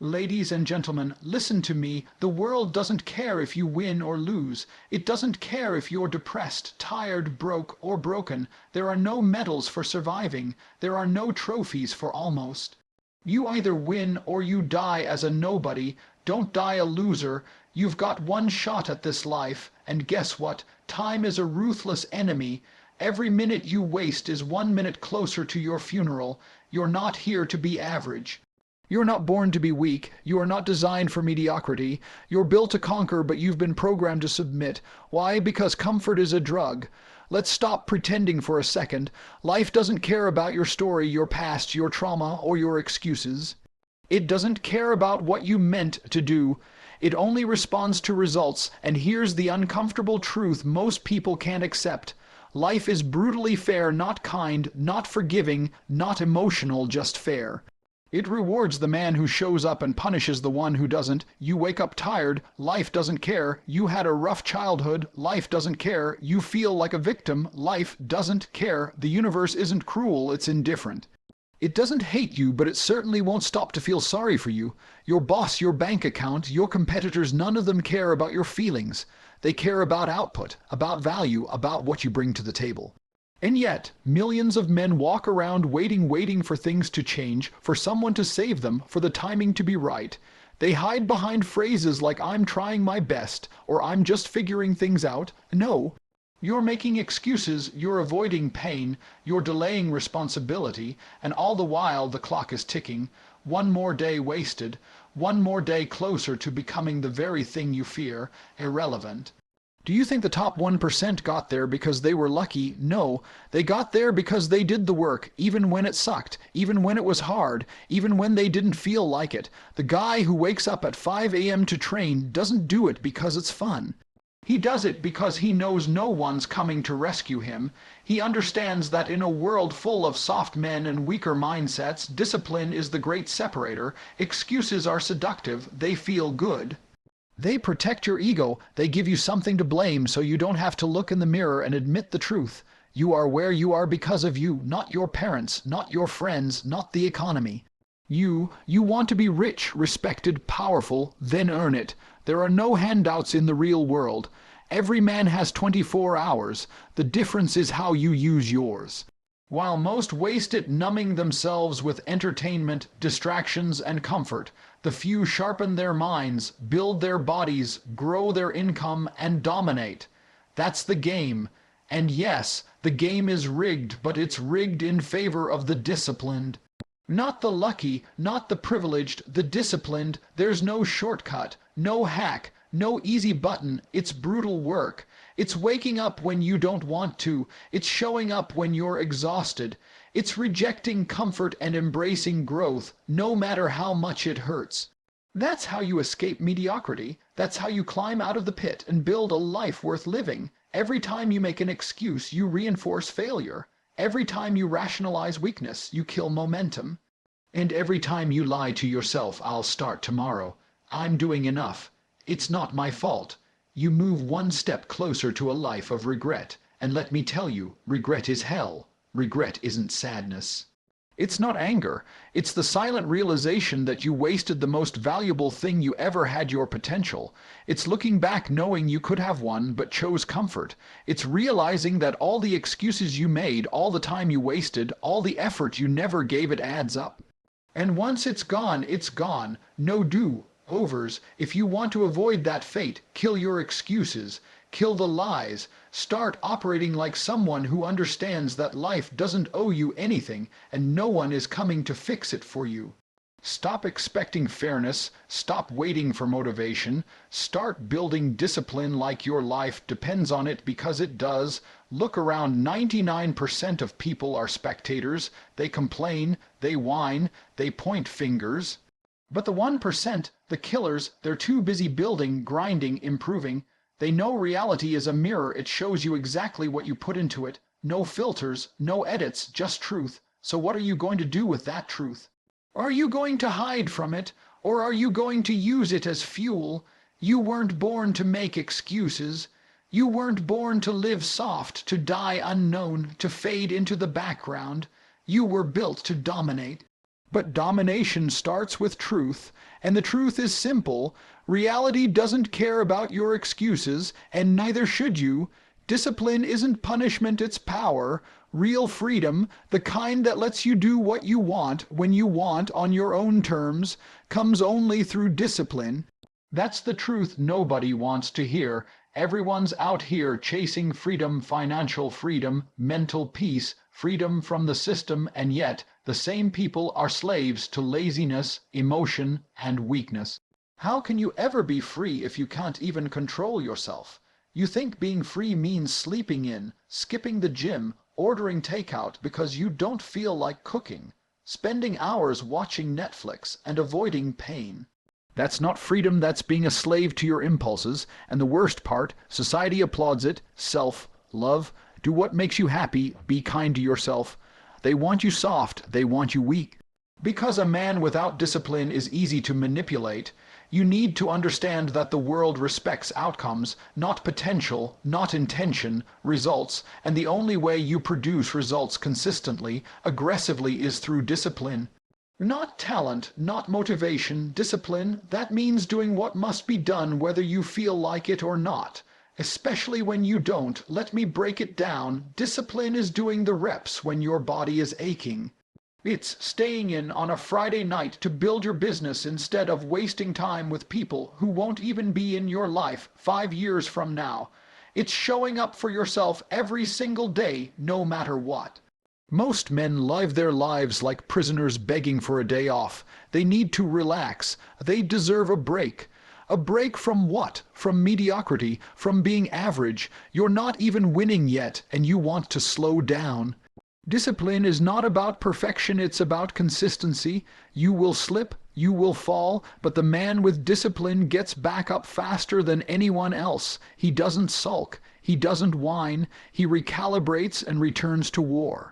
Ladies and gentlemen, listen to me. The world doesn't care if you win or lose. It doesn't care if you're depressed, tired, broke, or broken. There are no medals for surviving. There are no trophies for almost. You either win or you die as a nobody. Don't die a loser. You've got one shot at this life, and guess what? Time is a ruthless enemy. Every minute you waste is 1 minute closer to your funeral. You're not here to be average. You're not born to be weak. You are not designed for mediocrity. You're built to conquer, but you've been programmed to submit. Why? Because comfort is a drug. Let's stop pretending for a second. Life doesn't care about your story, your past, your trauma, or your excuses. It doesn't care about what you meant to do. It only responds to results, and here's the uncomfortable truth most people can't accept. Life is brutally fair, not kind, not forgiving, not emotional, just fair. It rewards the man who shows up and punishes the one who doesn't. You wake up tired, life doesn't care. You had a rough childhood, life doesn't care. You feel like a victim, life doesn't care. The universe isn't cruel, it's indifferent. It doesn't hate you, but it certainly won't stop to feel sorry for you. Your boss, your bank account, your competitors, none of them care about your feelings. They care about output, about value, about what you bring to the table. And yet, millions of men walk around waiting for things to change, for someone to save them, for the timing to be right. They hide behind phrases like "I'm trying my best" or "I'm just figuring things out." No, you're making excuses, you're avoiding pain, you're delaying responsibility, and all the while the clock is ticking. One more day wasted, one more day closer to becoming the very thing you fear, irrelevant. Do you think the top 1% got there because they were lucky? No, they got there because they did the work, even when it sucked, even when it was hard, even when they didn't feel like it. The guy who wakes up at 5 a.m. to train doesn't do it because it's fun. He does it because he knows no one's coming to rescue him. He understands that in a world full of soft men and weaker mindsets, discipline is the great separator. Excuses are seductive, they feel good. They protect your ego. They give you something to blame so you don't have to look in the mirror and admit the truth. You are where you are because of you, not your parents, not your friends, not the economy. You want to be rich, respected, powerful, then earn it. There are no handouts in the real world. Every man has 24 hours. The difference is how you use yours. While most waste it numbing themselves with entertainment, distractions, and comfort, the few sharpen their minds, build their bodies, grow their income, and dominate. That's the game. And yes, the game is rigged, but it's rigged in favor of the disciplined. Not the lucky, not the privileged, the disciplined. There's no shortcut, no hack, no easy button. It's brutal work. It's waking up when you don't want to. It's showing up when you're exhausted. It's rejecting comfort and embracing growth, no matter how much it hurts. That's how you escape mediocrity. That's how you climb out of the pit and build a life worth living. Every time you make an excuse, you reinforce failure. Every time you rationalize weakness, you kill momentum. And every time you lie to yourself, "I'll start tomorrow. I'm doing enough. It's not my fault." You move one step closer to a life of regret. And let me tell you, regret is hell. Regret isn't sadness. It's not anger. It's the silent realization that you wasted the most valuable thing you ever had, your potential. It's looking back knowing you could have won, but chose comfort. It's realizing that all the excuses you made, all the time you wasted, all the effort you never gave, it adds up. And once it's gone, it's gone. No do-overs. If you want to avoid that fate, kill your excuses. Kill the lies. Start operating like someone who understands that life doesn't owe you anything and no one is coming to fix it for you. Stop expecting fairness. Stop waiting for motivation. Start building discipline like your life depends on it, because it does. Look around. 99% of people are spectators. They complain, they whine, they point fingers. But the 1%, the killers, they're too busy building, grinding, improving. They know reality is a mirror. It shows you exactly what you put into it. No filters, no edits, just truth. So what are you going to do with that truth? Are you going to hide from it, or are you going to use it as fuel? You weren't born to make excuses. You weren't born to live soft, to die unknown, to fade into the background. You were built to dominate. But domination starts with truth, and the truth is simple. Reality doesn't care about your excuses, and neither should you. Discipline isn't punishment, it's power. Real freedom, the kind that lets you do what you want, when you want, on your own terms, comes only through discipline. That's the truth nobody wants to hear. Everyone's out here chasing freedom, financial freedom, mental peace, freedom from the system, and yet the same people are slaves to laziness, emotion, and weakness. How can you ever be free if you can't even control yourself? You think being free means sleeping in, skipping the gym, ordering takeout because you don't feel like cooking, spending hours watching Netflix and avoiding pain. That's not freedom, that's being a slave to your impulses, and the worst part, society applauds it. Self-love. Do what makes you happy, be kind to yourself. They want you soft, they want you weak. Because a man without discipline is easy to manipulate, you need to understand that the world respects outcomes, not potential, not intention, results, and the only way you produce results consistently, aggressively, is through discipline. Not talent, not motivation, discipline. That means doing what must be done whether you feel like it or not. Especially when you don't. Let me break it down. Discipline is doing the reps when your body is aching. It's staying in on a Friday night to build your business instead of wasting time with people who won't even be in your life 5 years from now. It's showing up for yourself every single day, no matter what. Most men live their lives like prisoners begging for a day off. They need to relax. They deserve a break. A break from what? From mediocrity, from being average. You're not even winning yet, and you want to slow down. Discipline is not about perfection, it's about consistency. You will slip, you will fall, but the man with discipline gets back up faster than anyone else. He doesn't sulk, he doesn't whine, he recalibrates and returns to war.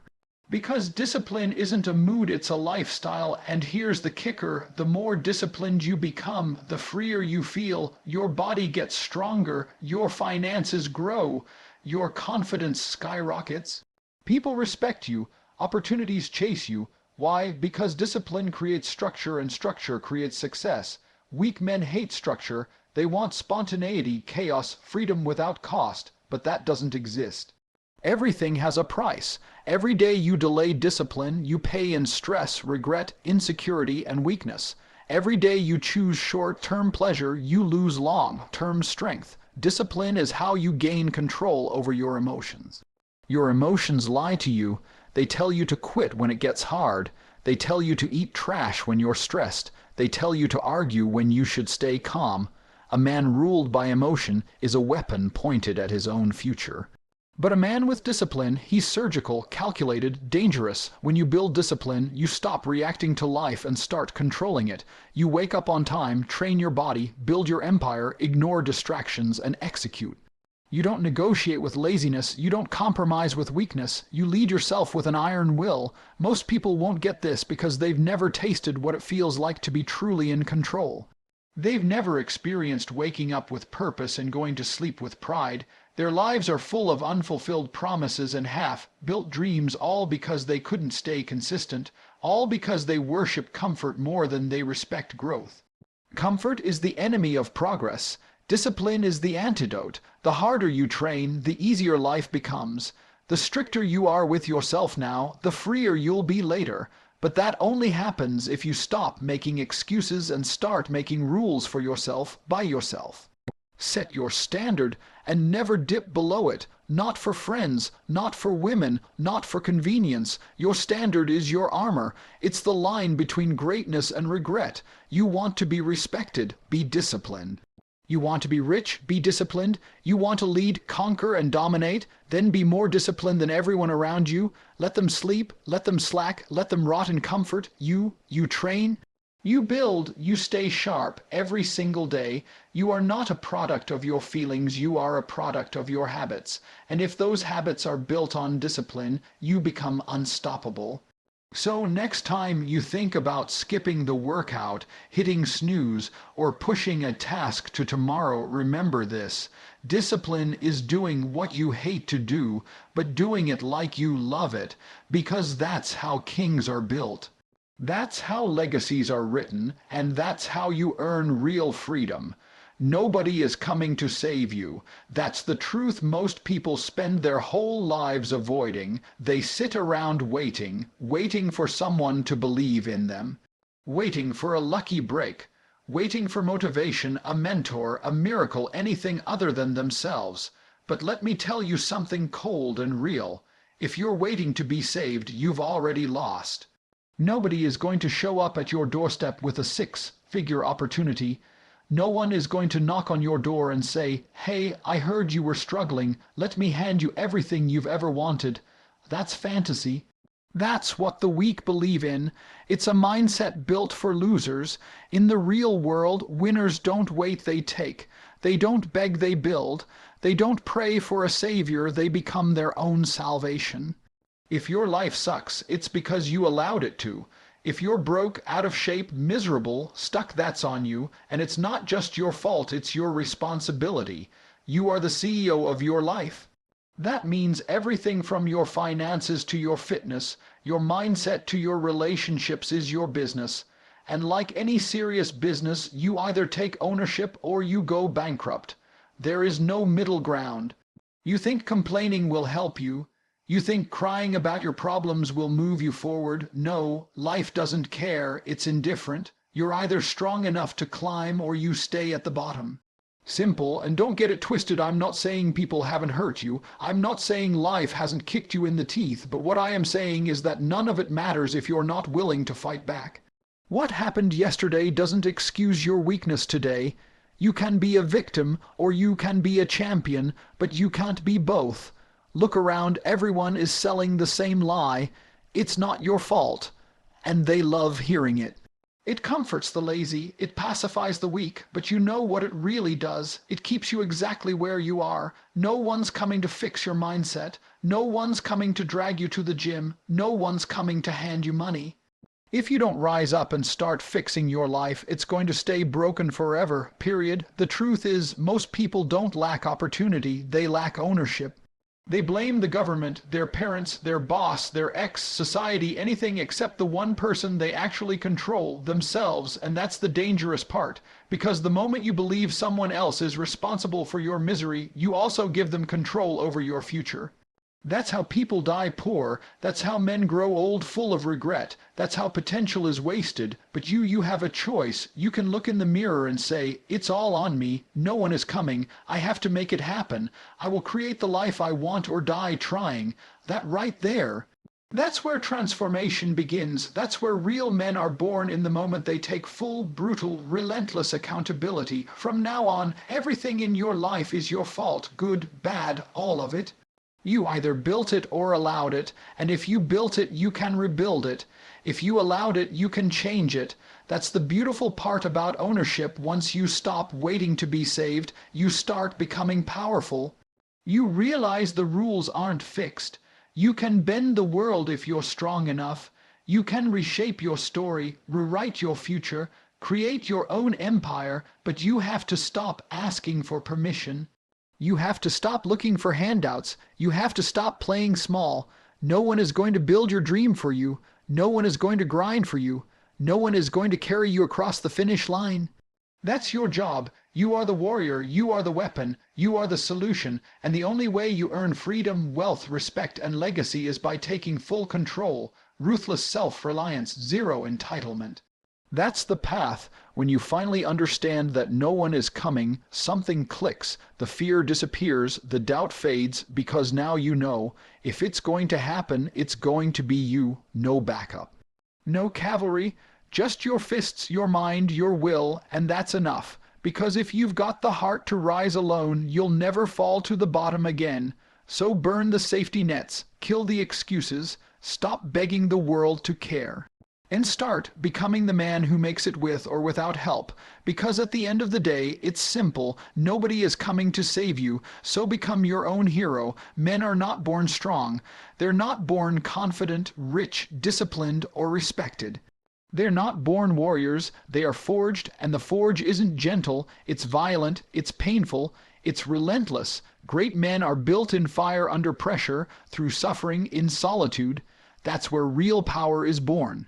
Because discipline isn't a mood, it's a lifestyle, and here's the kicker, the more disciplined you become, the freer you feel, your body gets stronger, your finances grow, your confidence skyrockets. People respect you, opportunities chase you. Why? Because discipline creates structure and structure creates success. Weak men hate structure, they want spontaneity, chaos, freedom without cost, but that doesn't exist. Everything has a price. Every day you delay discipline, you pay in stress, regret, insecurity, and weakness. Every day you choose short-term pleasure, you lose long-term strength. Discipline is how you gain control over your emotions. Your emotions lie to you. They tell you to quit when it gets hard. They tell you to eat trash when you're stressed. They tell you to argue when you should stay calm. A man ruled by emotion is a weapon pointed at his own future. But a man with discipline, he's surgical, calculated, dangerous. When you build discipline, you stop reacting to life and start controlling it. You wake up on time, train your body, build your empire, ignore distractions, and execute. You don't negotiate with laziness, you don't compromise with weakness, you lead yourself with an iron will. Most people won't get this because they've never tasted what it feels like to be truly in control. They've never experienced waking up with purpose and going to sleep with pride. Their lives are full of unfulfilled promises and half-built dreams, all because they couldn't stay consistent, all because they worship comfort more than they respect growth. Comfort is the enemy of progress. Discipline is the antidote. The harder you train, the easier life becomes. The stricter you are with yourself now, the freer you'll be later. But that only happens if you stop making excuses and start making rules for yourself by yourself. Set your standard and never dip below it. Not for friends, not for women, not for convenience. Your standard is your armor. It's the line between greatness and regret. You want to be respected, be disciplined. You want to be rich, be disciplined. You want to lead, conquer, and dominate, then be more disciplined than everyone around you. Let them sleep, let them slack, let them rot in comfort. You train. You build, you stay sharp every single day. You are not a product of your feelings, you are a product of your habits. And if those habits are built on discipline, you become unstoppable. So next time you think about skipping the workout, hitting snooze, or pushing a task to tomorrow, remember this. Discipline is doing what you hate to do, but doing it like you love it, because that's how kings are built. That's how legacies are written, and that's how you earn real freedom. Nobody is coming to save you. That's the truth most people spend their whole lives avoiding. They sit around waiting, waiting for someone to believe in them, waiting for a lucky break, waiting for motivation, a mentor, a miracle, anything other than themselves. But let me tell you something cold and real. If you're waiting to be saved, you've already lost. Nobody is going to show up at your doorstep with a six-figure opportunity. No one is going to knock on your door and say, "Hey, I heard you were struggling. Let me hand you everything you've ever wanted." That's fantasy. That's what the weak believe in. It's a mindset built for losers. In the real world, winners don't wait, they take. They don't beg, they build. They don't pray for a savior, they become their own salvation. If your life sucks, it's because you allowed it to. If you're broke, out of shape, miserable, stuck, that's on you, and it's not just your fault, it's your responsibility. You are the CEO of your life. That means everything from your finances to your fitness, your mindset to your relationships is your business. And like any serious business, you either take ownership or you go bankrupt. There is no middle ground. You think complaining will help you. You think crying about your problems will move you forward. No, life doesn't care, it's indifferent. You're either strong enough to climb or you stay at the bottom. Simple, and don't get it twisted, I'm not saying people haven't hurt you. I'm not saying life hasn't kicked you in the teeth, but what I am saying is that none of it matters if you're not willing to fight back. What happened yesterday doesn't excuse your weakness today. You can be a victim or you can be a champion, but you can't be both. Look around, everyone is selling the same lie. It's not your fault. And they love hearing it. It comforts the lazy, it pacifies the weak, but you know what it really does. It keeps you exactly where you are. No one's coming to fix your mindset. No one's coming to drag you to the gym. No one's coming to hand you money. If you don't rise up and start fixing your life, it's going to stay broken forever, period. The truth is, most people don't lack opportunity, they lack ownership. They blame the government, their parents, their boss, their ex, society, anything except the one person they actually control, themselves, and that's the dangerous part. Because the moment you believe someone else is responsible for your misery, you also give them control over your future. That's how people die poor. That's how men grow old full of regret. That's how potential is wasted. But you have a choice. You can look in the mirror and say, "It's all on me. No one is coming. I have to make it happen. I will create the life I want or die trying." That right there. That's where transformation begins. That's where real men are born in the moment they take full, brutal, relentless accountability. From now on, everything in your life is your fault. Good, bad, all of it. You either built it or allowed it, and if you built it, you can rebuild it. If you allowed it, you can change it. That's the beautiful part about ownership. Once you stop waiting to be saved, you start becoming powerful. You realize the rules aren't fixed. You can bend the world if you're strong enough. You can reshape your story, rewrite your future, create your own empire, but you have to stop asking for permission. You have to stop looking for handouts. You have to stop playing small. No one is going to build your dream for you. No one is going to grind for you. No one is going to carry you across the finish line. That's your job. You are the warrior. You are the weapon. You are the solution. And the only way you earn freedom, wealth, respect, and legacy is by taking full control. Ruthless self-reliance, zero entitlement. That's the path. When you finally understand that no one is coming, something clicks, the fear disappears, the doubt fades, because now you know, if it's going to happen, it's going to be you, no backup. No cavalry, just your fists, your mind, your will, and that's enough. Because if you've got the heart to rise alone, you'll never fall to the bottom again. So burn the safety nets, kill the excuses, stop begging the world to care. And start becoming the man who makes it with or without help, because at the end of the day, it's simple. Nobody is coming to save you, so become your own hero. Men are not born strong. They're not born confident, rich, disciplined, or respected. They're not born warriors. They are forged, and the forge isn't gentle. It's violent, it's painful, it's relentless. Great men are built in fire under pressure, through suffering, in solitude. That's where real power is born.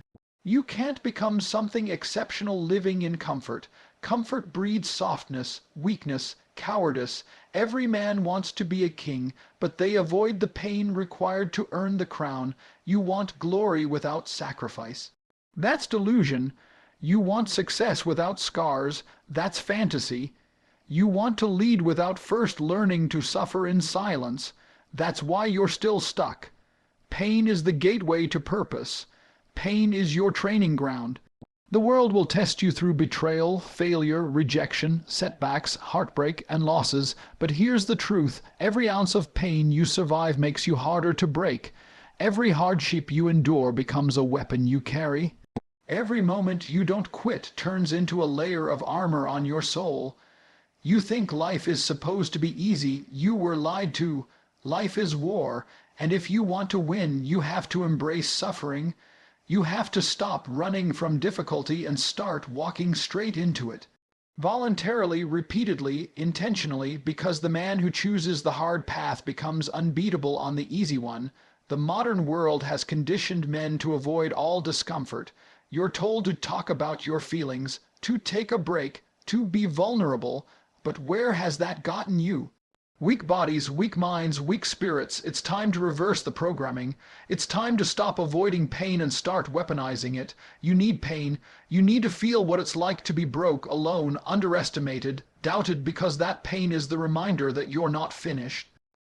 You can't become something exceptional living in comfort. Comfort breeds softness, weakness, cowardice. Every man wants to be a king, but they avoid the pain required to earn the crown. You want glory without sacrifice. That's delusion. You want success without scars. That's fantasy. You want to lead without first learning to suffer in silence. That's why you're still stuck. Pain is the gateway to purpose. Pain is your training ground. The world will test you through betrayal, failure, rejection, setbacks, heartbreak, and losses. But here's the truth. Every ounce of pain you survive makes you harder to break. Every hardship you endure becomes a weapon you carry. Every moment you don't quit turns into a layer of armor on your soul. You think life is supposed to be easy. You were lied to. Life is war, and if you want to win, you have to embrace suffering. You have to stop running from difficulty and start walking straight into it. Voluntarily, repeatedly, intentionally, because the man who chooses the hard path becomes unbeatable on the easy one. The modern world has conditioned men to avoid all discomfort. You're told to talk about your feelings, to take a break, to be vulnerable. But where has that gotten you? Weak bodies, weak minds, weak spirits. It's time to reverse the programming. It's time to stop avoiding pain and start weaponizing it. You need pain. You need to feel what it's like to be broke, alone, underestimated, doubted, because that pain is the reminder that you're not finished.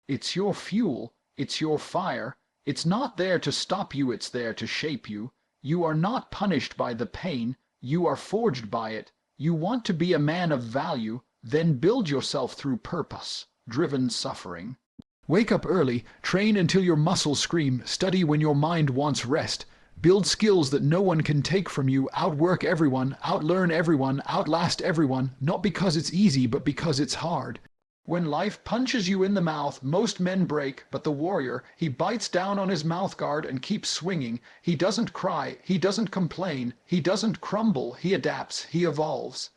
It's your fuel. It's your fire. It's not there to stop you. It's there to shape you. You are not punished by the pain. You are forged by it. You want to be a man of value. Then build yourself through purpose-driven suffering. Wake up early, train until your muscles scream, study when your mind wants rest. Build skills that no one can take from you, outwork everyone, outlearn everyone, outlast everyone, not because it's easy, but because it's hard. When life punches you in the mouth, most men break, but the warrior, he bites down on his mouthguard and keeps swinging. He doesn't cry, he doesn't complain, he doesn't crumble, he adapts, he evolves.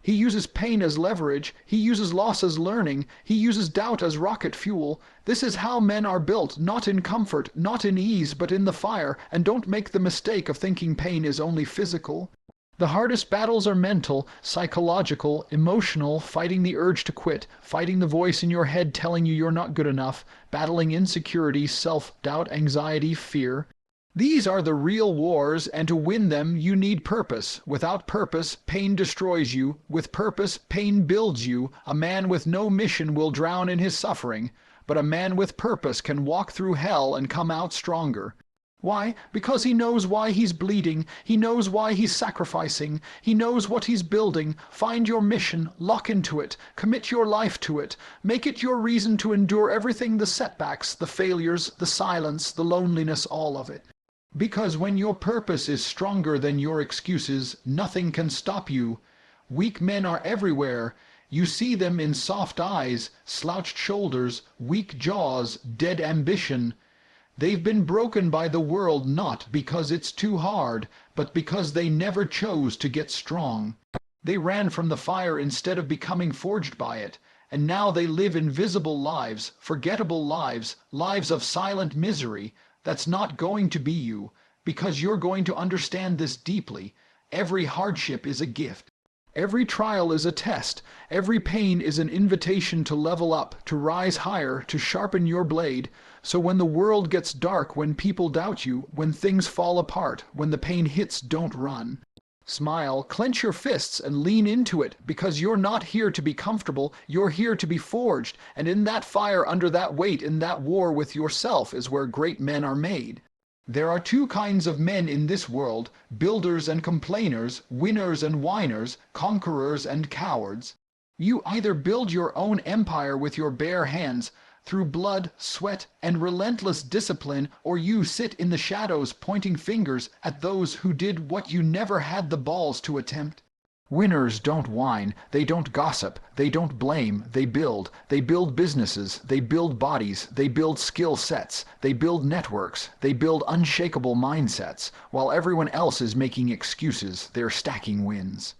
He uses pain as leverage. He uses loss as learning. He uses doubt as rocket fuel. This is how men are built, not in comfort, not in ease, but in the fire. And don't make the mistake of thinking pain is only physical. The hardest battles are mental, psychological, emotional, fighting the urge to quit, fighting the voice in your head telling you you're not good enough, battling insecurity, self-doubt, anxiety, fear. These are the real wars, and to win them you need purpose. Without purpose, pain destroys you. With purpose, pain builds you. A man with no mission will drown in his suffering, but a man with purpose can walk through hell and come out stronger. Why? Because he knows why he's bleeding. He knows why he's sacrificing. He knows what he's building. Find your mission, lock into it, commit your life to it. Make it your reason to endure everything, the setbacks, the failures, the silence, the loneliness, all of it. Because when your purpose is stronger than your excuses, nothing can stop you. Weak men are everywhere. You see them in soft eyes, slouched shoulders, weak jaws, dead ambition. They've been broken by the world not because it's too hard, but because they never chose to get strong. They ran from the fire instead of becoming forged by it. And now they live invisible lives, forgettable lives, lives of silent misery. That's not going to be you, because you're going to understand this deeply. Every hardship is a gift. Every trial is a test. Every pain is an invitation to level up, to rise higher, to sharpen your blade. So when the world gets dark, when people doubt you, when things fall apart, when the pain hits, don't run. Smile, clench your fists, and lean into it, because you're not here to be comfortable, you're here to be forged, and in that fire, under that weight, in that war with yourself is where great men are made. There are two kinds of men in this world, builders and complainers, winners and whiners, conquerors and cowards. You either build your own empire with your bare hands, through blood, sweat, and relentless discipline, or you sit in the shadows pointing fingers at those who did what you never had the balls to attempt. Winners don't whine, they don't gossip, they don't blame, they build. They build businesses, they build bodies, they build skill sets, they build networks, they build unshakable mindsets. While everyone else is making excuses, they're stacking wins.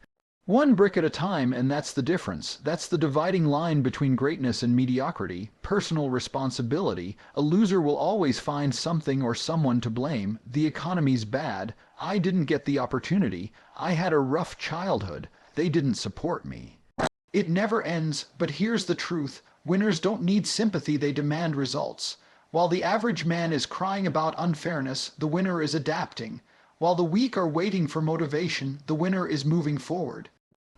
One brick at a time, and that's the difference. That's the dividing line between greatness and mediocrity, personal responsibility. A loser will always find something or someone to blame. The economy's bad. I didn't get the opportunity. I had a rough childhood. They didn't support me. It never ends, but here's the truth. Winners don't need sympathy, they demand results. While the average man is crying about unfairness, the winner is adapting. While the weak are waiting for motivation, the winner is moving forward.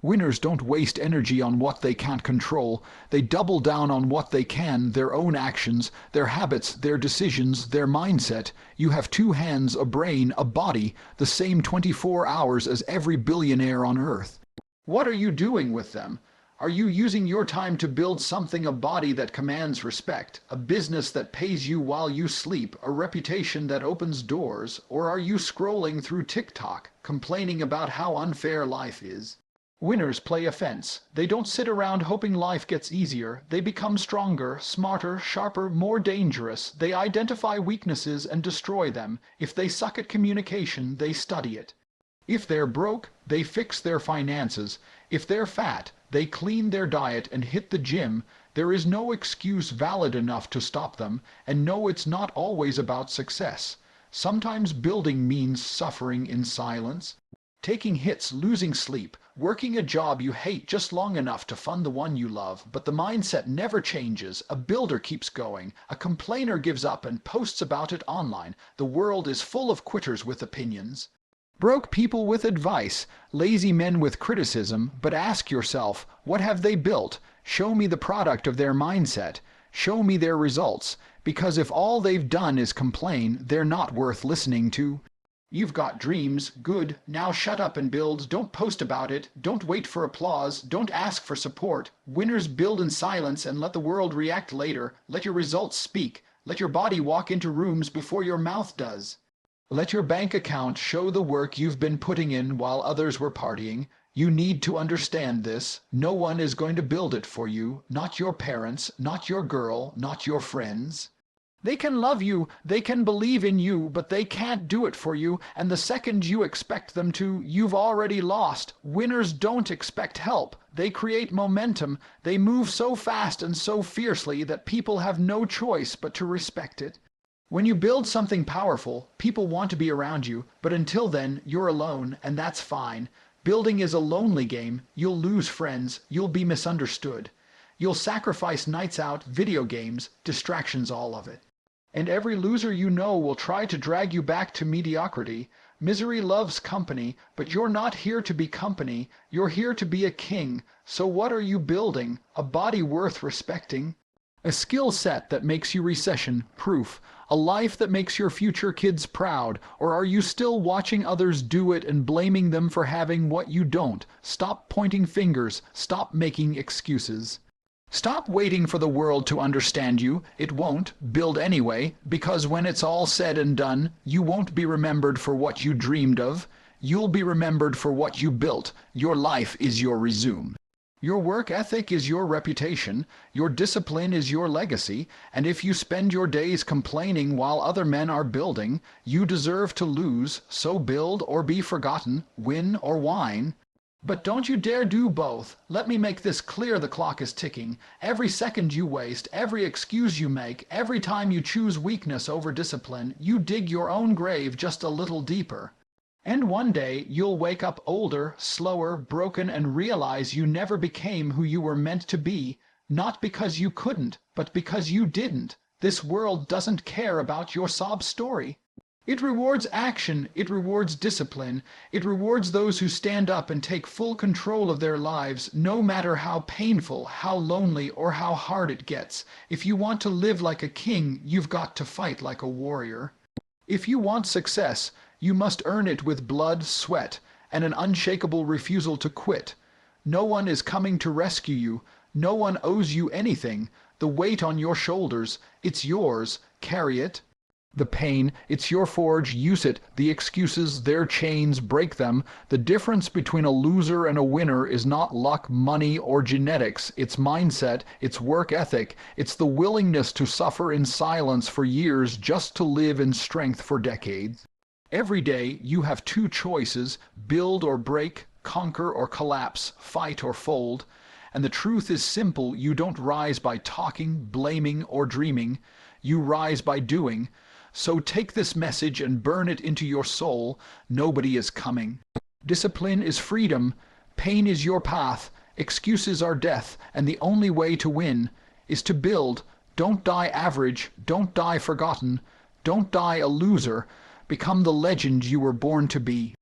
Winners don't waste energy on what they can't control. They double down on what they can, their own actions, their habits, their decisions, their mindset. You have two hands, a brain, a body, the same 24 hours as every billionaire on earth. What are you doing with them? Are you using your time to build something, a body that commands respect, a business that pays you while you sleep, a reputation that opens doors, or are you scrolling through TikTok, complaining about how unfair life is? Winners play offense. They don't sit around hoping life gets easier. They become stronger, smarter, sharper, more dangerous. They identify weaknesses and destroy them. If they suck at communication, they study it. If they're broke, they fix their finances. If they're fat, they clean their diet and hit the gym. There is no excuse valid enough to stop them, and no, it's not always about success. Sometimes building means suffering in silence. Taking hits, losing sleep, working a job you hate just long enough to fund the one you love, but the mindset never changes. A builder keeps going, a complainer gives up and posts about it online. The world is full of quitters with opinions. Broke people with advice, lazy men with criticism, but ask yourself, what have they built? Show me the product of their mindset. Show me their results, because if all they've done is complain, they're not worth listening to. You've got dreams, good, now shut up and build. Don't post about it, don't wait for applause, don't ask for support. Winners build in silence and let the world react later. Let your results speak. Let your body walk into rooms before your mouth does. Let your bank account show the work you've been putting in while others were partying. You need to understand this. No one is going to build it for you. Not your parents, not your girl, not your friends. They can love you, they can believe in you, but they can't do it for you, and the second you expect them to, you've already lost. Winners don't expect help. They create momentum. They move so fast and so fiercely that people have no choice but to respect it. When you build something powerful, people want to be around you, but until then, you're alone, and that's fine. Building is a lonely game. You'll lose friends. You'll be misunderstood. You'll sacrifice nights out, video games, distractions, all of it. And every loser you know will try to drag you back to mediocrity. Misery loves company, but you're not here to be company. You're here to be a king. So what are you building? A body worth respecting? A skill set that makes you recession-proof? A life that makes your future kids proud? Or are you still watching others do it and blaming them for having what you don't? Stop pointing fingers. Stop making excuses. Stop waiting for the world to understand you. It won't. Build anyway, because when it's all said and done, you won't be remembered for what you dreamed of. You'll be remembered for what you built. Your life is your resume. Your work ethic is your reputation. Your discipline is your legacy. And if you spend your days complaining while other men are building, you deserve to lose. So build or be forgotten, win or whine. But don't you dare do both. Let me make this clear, the clock is ticking. Every second you waste, every excuse you make, every time you choose weakness over discipline, you dig your own grave just a little deeper. And one day you'll wake up older, slower, broken, and realize you never became who you were meant to be, not because you couldn't, but because you didn't. This world doesn't care about your sob story. It rewards action, it rewards discipline, it rewards those who stand up and take full control of their lives, no matter how painful, how lonely, or how hard it gets. If you want to live like a king, you've got to fight like a warrior. If you want success, you must earn it with blood, sweat, and an unshakable refusal to quit. No one is coming to rescue you. No one owes you anything. The weight on your shoulders, it's yours. Carry it. The pain, it's your forge, use it. The excuses, their chains, break them. The difference between a loser and a winner is not luck, money, or genetics. It's mindset, it's work ethic, it's the willingness to suffer in silence for years just to live in strength for decades. Every day you have two choices, build or break, conquer or collapse, fight or fold. And the truth is simple: you don't rise by talking, blaming, or dreaming. You rise by doing. So take this message and burn it into your soul: nobody is coming. Discipline is freedom. Pain is your path. Excuses are death. And the only way to win is to build. Don't die average. Don't die forgotten. Don't die a loser. Become the legend you were born to be.